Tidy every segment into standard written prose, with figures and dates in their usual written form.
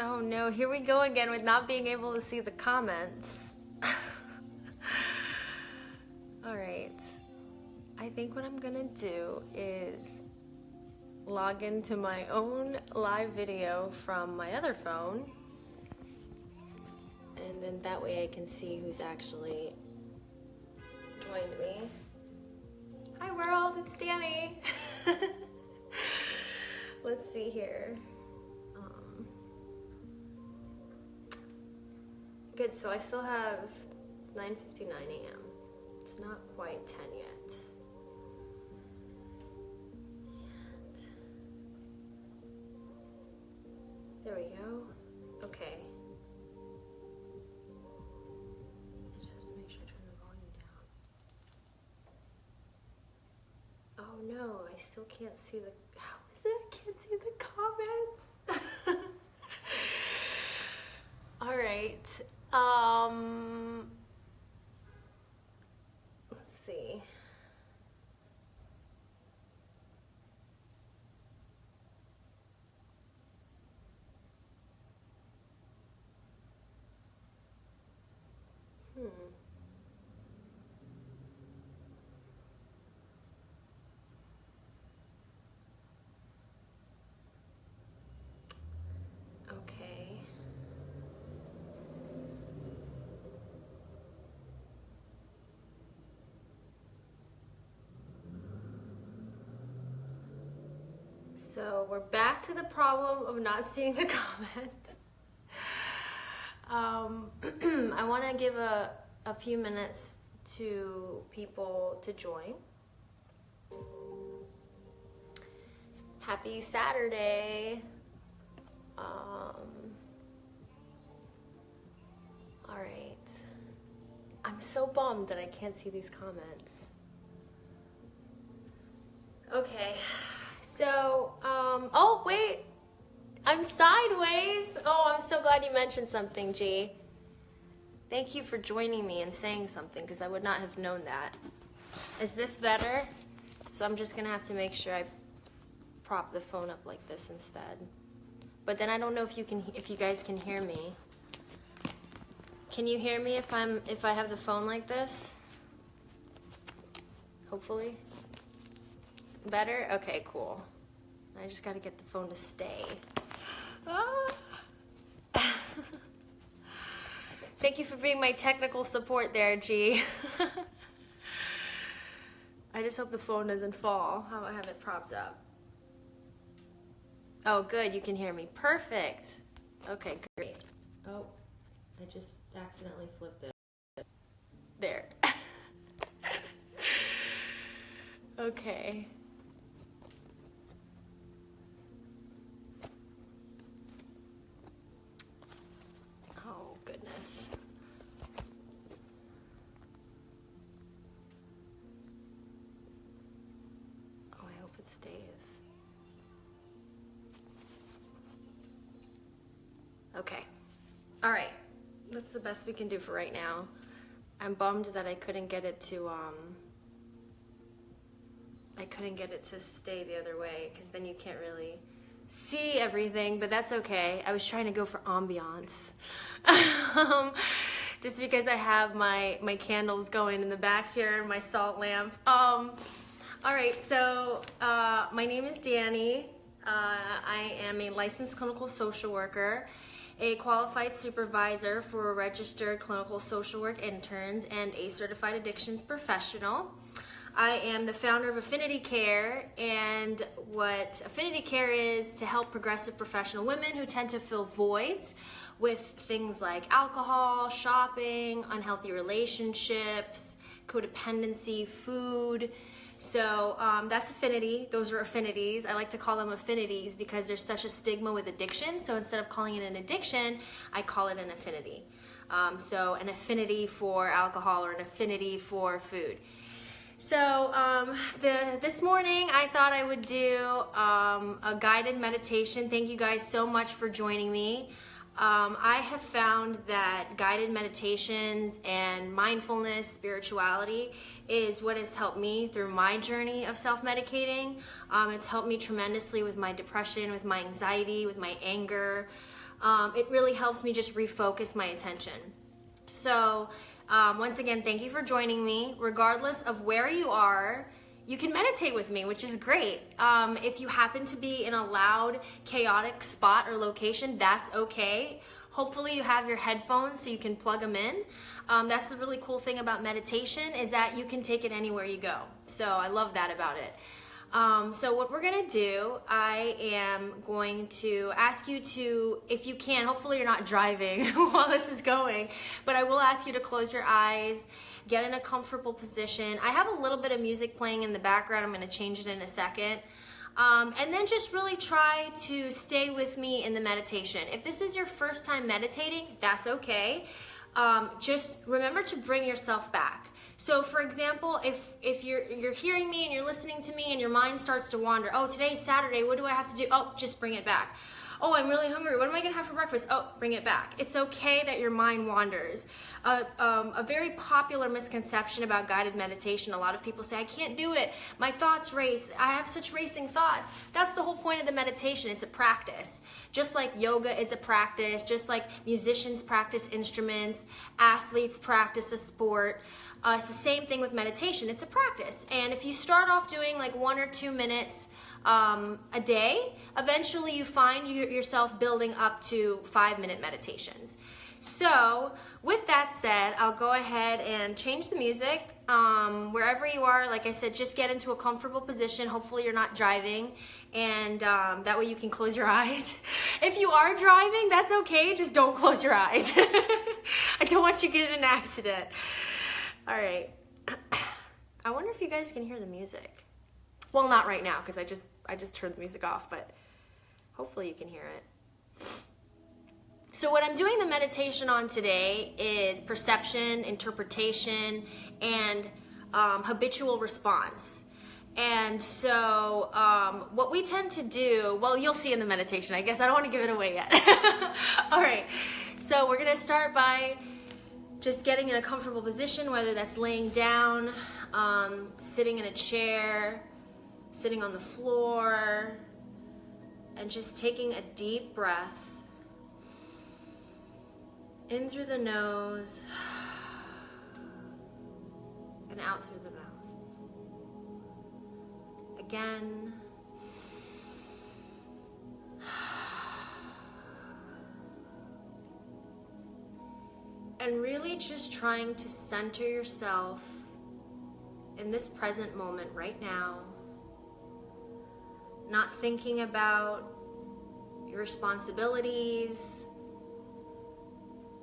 Oh no, here we go again with not being able to see the comments. Alright, I think what I'm gonna do is log into my own live video from my other phone, and then that way I can see who's actually joined me. Hi world, it's Dani. Let's see here. Good, so I still have 9:59 a.m. It's not quite 10 yet. There we go. Okay. I just have to make sure I turn the volume down. Oh no, I still can't see the, how is it I can't see the comments? All right. Let's see. Okay. So we're back to the problem of not seeing the comments. I want to give a few minutes to people to join. Happy Saturday. All right. I'm so bummed that I can't see these comments. Okay. So, oh wait, I'm sideways. Oh, I'm so glad you mentioned something, G. Thank you for joining me and saying something, because I would not have known that. Is this better? So I'm just gonna have to make sure I prop the phone up like this instead. But then I don't know if you guys can hear me. Can you hear me if I have the phone like this? Hopefully. Better? Okay, cool. I just gotta get the phone to stay. Ah. Thank you for being my technical support there, G. I just hope the phone doesn't fall. How I have it propped up. Oh, good, you can hear me. Perfect. Okay, great. Oh, I just accidentally flipped it. There. Okay. Oh, goodness. Oh, I hope it stays. Okay. All right. That's the best we can do for right now. I'm bummed that I couldn't get it to stay the other way, because then you can't really see everything, but that's okay. I was trying to go for ambiance. Just because I have my candles going in the back here and my salt lamp. All right, so my name is Dani. I am a licensed clinical social worker, a qualified supervisor for registered clinical social work interns, and a certified addictions professional. I am the founder of Affinity Care, and what Affinity Care is to help progressive professional women who tend to fill voids with things like alcohol, shopping, unhealthy relationships, codependency, food. So that's Affinity. Those are affinities. I like to call them affinities because there's such a stigma with addiction. So instead of calling it an addiction, I call it an affinity. So an affinity for alcohol or an affinity for food. So this morning I thought I would do a guided meditation. Thank you guys so much for joining me. I have found that guided meditations and mindfulness, spirituality is what has helped me through my journey of self-medicating. It's helped me tremendously with my depression, with my anxiety, with my anger. it really helps me just refocus my attention. So once again, thank you for joining me. Regardless of where you are, you can meditate with me, which is great. If you happen to be in a loud, chaotic spot or location, that's okay. Hopefully you have your headphones so you can plug them in. That's the really cool thing about meditation, is that you can take it anywhere you go. So I love that about it. So what we're gonna do, I am going to ask you to, if you can, hopefully you're not driving while this is going, but I will ask you to close your eyes, get in a comfortable position. I have a little bit of music playing in the background. I'm gonna change it in a second. And then just really try to stay with me in the meditation. If this is your first time meditating, that's okay. Just remember to bring yourself back. So for example, if you're hearing me and you're listening to me and your mind starts to wander, oh, today's Saturday, what do I have to do? Oh, just bring it back. Oh, I'm really hungry. What am I gonna have for breakfast? Oh, bring it back. It's okay that your mind wanders. A very popular misconception about guided meditation, a lot of people say, I can't do it. My thoughts race. I have such racing thoughts. That's the whole point of the meditation. It's a practice. Just like yoga is a practice, just like musicians practice instruments, athletes practice a sport. It's the same thing with meditation. It's a practice. And if you start off doing like 1 or 2 minutes a day, eventually you find yourself building up to 5-minute meditations. So with that said, I'll go ahead and change the music. Wherever you are, like I said, just get into a comfortable position. Hopefully you're not driving, and that way you can close your eyes. If you are driving, that's okay. Just don't close your eyes. I don't want you to get in an accident. All right. I wonder if you guys can hear the music. Well, not right now, because I just turned the music off, but hopefully you can hear it. So what I'm doing the meditation on today is perception, interpretation, and habitual response. And so what we tend to do, well, you'll see in the meditation, I guess. I don't want to give it away yet. All right. So we're going to start by just getting in a comfortable position, whether that's laying down, sitting in a chair, sitting on the floor, and just taking a deep breath in through the nose and out through the mouth. Again. And really just trying to center yourself in this present moment right now. Not thinking about your responsibilities,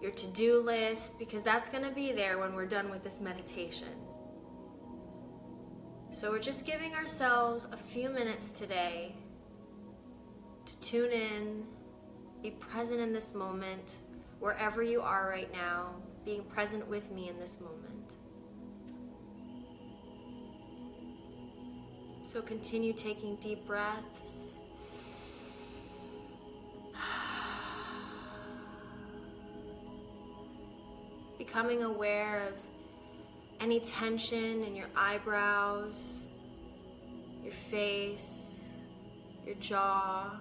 your to-do list, because that's going to be there when we're done with this meditation. So we're just giving ourselves a few minutes today to tune in, be present in this moment, wherever you are right now, being present with me in this moment. So continue taking deep breaths. Becoming aware of any tension in your eyebrows, your face, your jaw.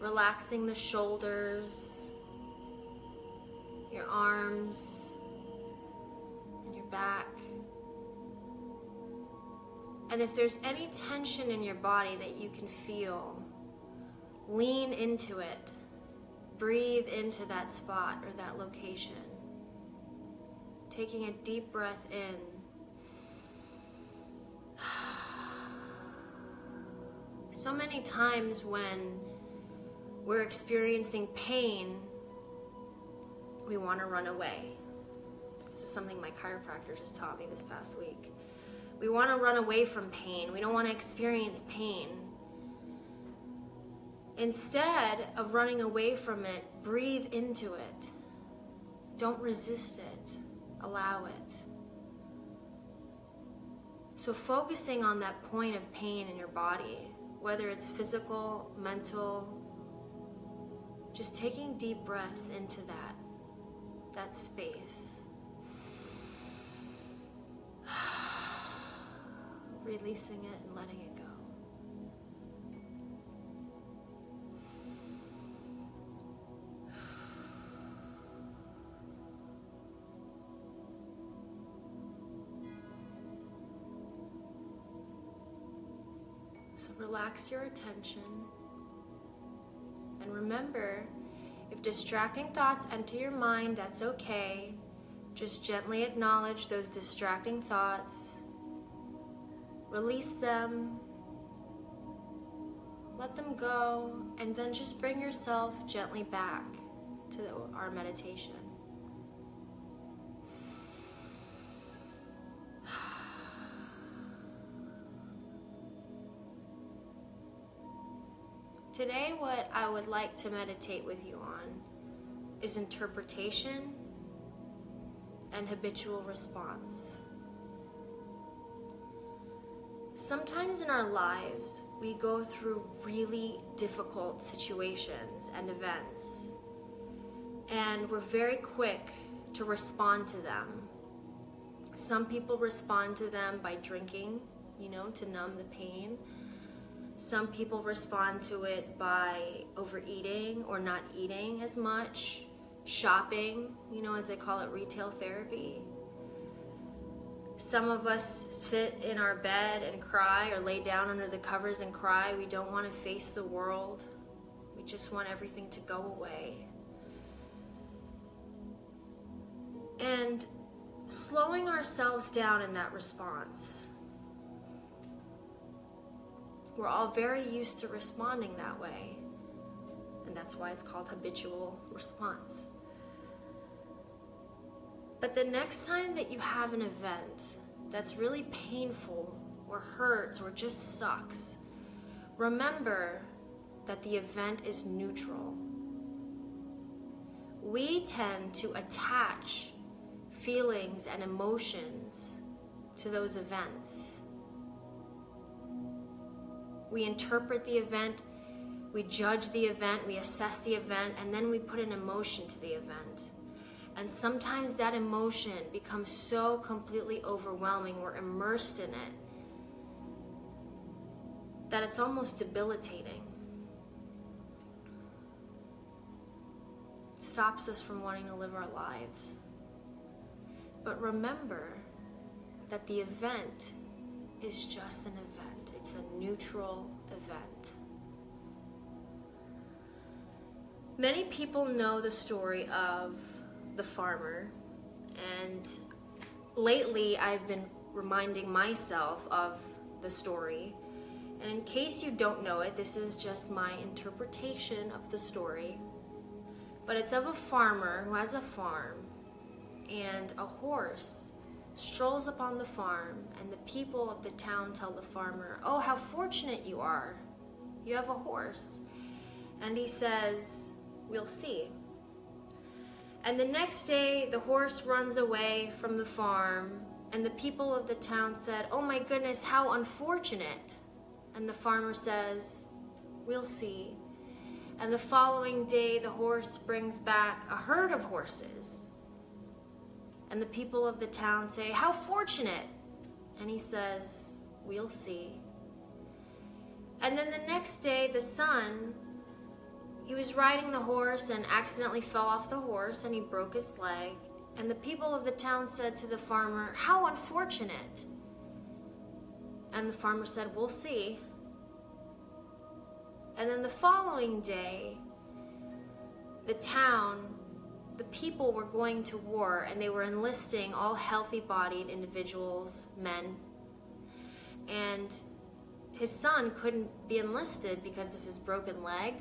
Relaxing the shoulders, your arms, and your back. And if there's any tension in your body that you can feel, lean into it. Breathe into that spot or that location. Taking a deep breath in. So many times when we're experiencing pain, we want to run away. This is something my chiropractor just taught me this past week. We want to run away from pain. We don't want to experience pain. Instead of running away from it, breathe into it. Don't resist it. Allow it. So focusing on that point of pain in your body, whether it's physical, mental, just taking deep breaths into that space. Releasing it and letting it go. So relax your attention. And remember, if distracting thoughts enter your mind, that's okay. Just gently acknowledge those distracting thoughts. Release them. Let them go. And then just bring yourself gently back to our meditation. Today, what I would like to meditate with you on is interpretation and habitual response. Sometimes in our lives, we go through really difficult situations and events, and we're very quick to respond to them. Some people respond to them by drinking, to numb the pain. Some people respond to it by overeating or not eating as much, shopping, as they call it, retail therapy. Some of us sit in our bed and cry, or lay down under the covers and cry. We don't want to face the world. We just want everything to go away. And slowing ourselves down in that response. We're all very used to responding that way, and that's why it's called habitual response. But the next time that you have an event that's really painful or hurts or just sucks, remember that the event is neutral. We tend to attach feelings and emotions to those events. We interpret the event, we judge the event, we assess the event, and then we put an emotion to the event. And sometimes that emotion becomes so completely overwhelming, we're immersed in it, that it's almost debilitating. It stops us from wanting to live our lives. But remember that the event is just an event. It's a neutral event. Many people know the story of the farmer, and lately I've been reminding myself of the story. And in case you don't know it, this is just my interpretation of the story. But it's of a farmer who has a farm, and a horse strolls upon the farm, and the people of the town tell the farmer, "Oh, how fortunate you are. You have a horse." And he says, "We'll see." And the next day, the horse runs away from the farm, and the people of the town said, "Oh my goodness, how unfortunate." And the farmer says, "We'll see." And the following day, the horse brings back a herd of horses. And the people of the town say, "How fortunate." And he says, "We'll see." And then the next day, the son, he was riding the horse and accidentally fell off the horse and he broke his leg. And the people of the town said to the farmer, "How unfortunate." And the farmer said, "We'll see." And then the following day, the people were going to war, and they were enlisting all healthy-bodied individuals, men. And his son couldn't be enlisted because of his broken leg.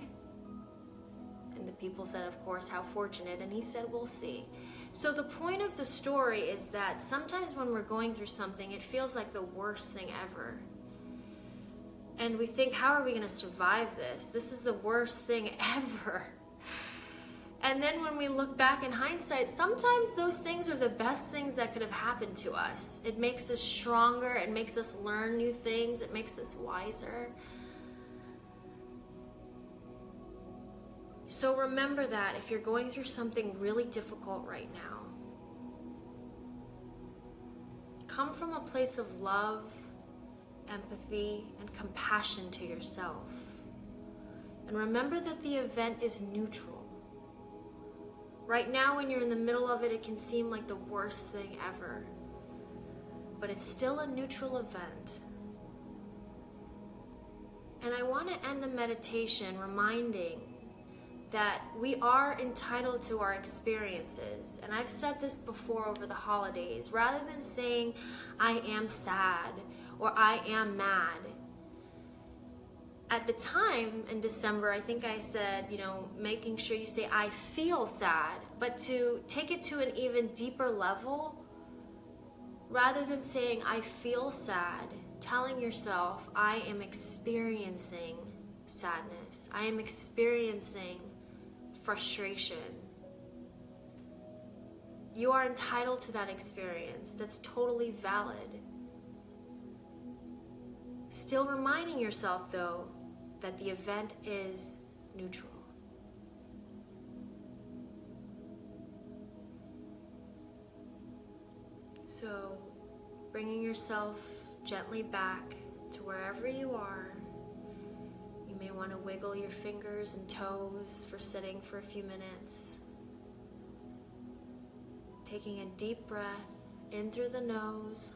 And the people said, of course, "How fortunate." And he said, "We'll see." So the point of the story is that sometimes when we're going through something, it feels like the worst thing ever. And we think, how are we going to survive this? This is the worst thing ever. And then when we look back in hindsight, sometimes those things are the best things that could have happened to us. It makes us stronger. It makes us learn new things. It makes us wiser. So remember that if you're going through something really difficult right now, come from a place of love, empathy, and compassion to yourself. And remember that the event is neutral. Right now, when you're in the middle of it, it can seem like the worst thing ever. But it's still a neutral event. And I want to end the meditation reminding that we are entitled to our experiences. And I've said this before over the holidays. Rather than saying, I am sad or I am mad, at the time in December, I think I said, making sure you say, I feel sad, but to take it to an even deeper level, rather than saying, I feel sad, telling yourself, I am experiencing sadness. I am experiencing frustration. You are entitled to that experience. That's totally valid. Still reminding yourself, though, that the event is neutral. So, bringing yourself gently back to wherever you are. You may want to wiggle your fingers and toes for sitting for a few minutes. Taking a deep breath in through the nose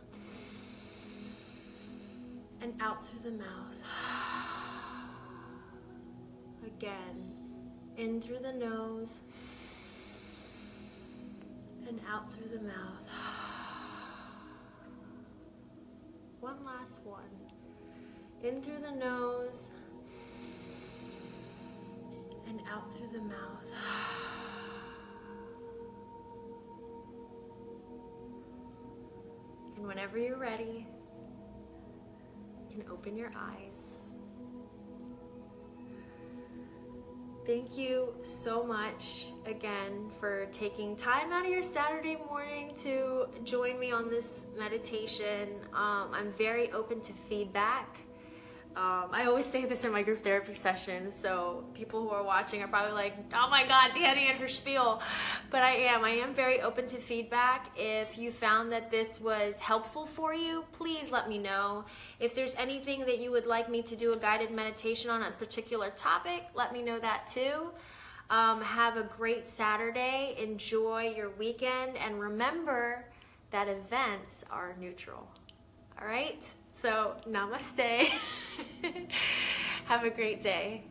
and out through the mouth. Again, in through the nose and out through the mouth. One last one. In through the nose and out through the mouth. And whenever you're ready, you can open your eyes. Thank you so much again for taking time out of your Saturday morning to join me on this meditation. I'm very open to feedback. I always say this in my group therapy sessions, so people who are watching are probably like, oh my God, Dani and her spiel. But I am very open to feedback. If you found that this was helpful for you, please let me know. If there's anything that you would like me to do a guided meditation on a particular topic, let me know that too. Have a great Saturday. Enjoy your weekend. And remember that events are neutral. All right? So, namaste. Have a great day.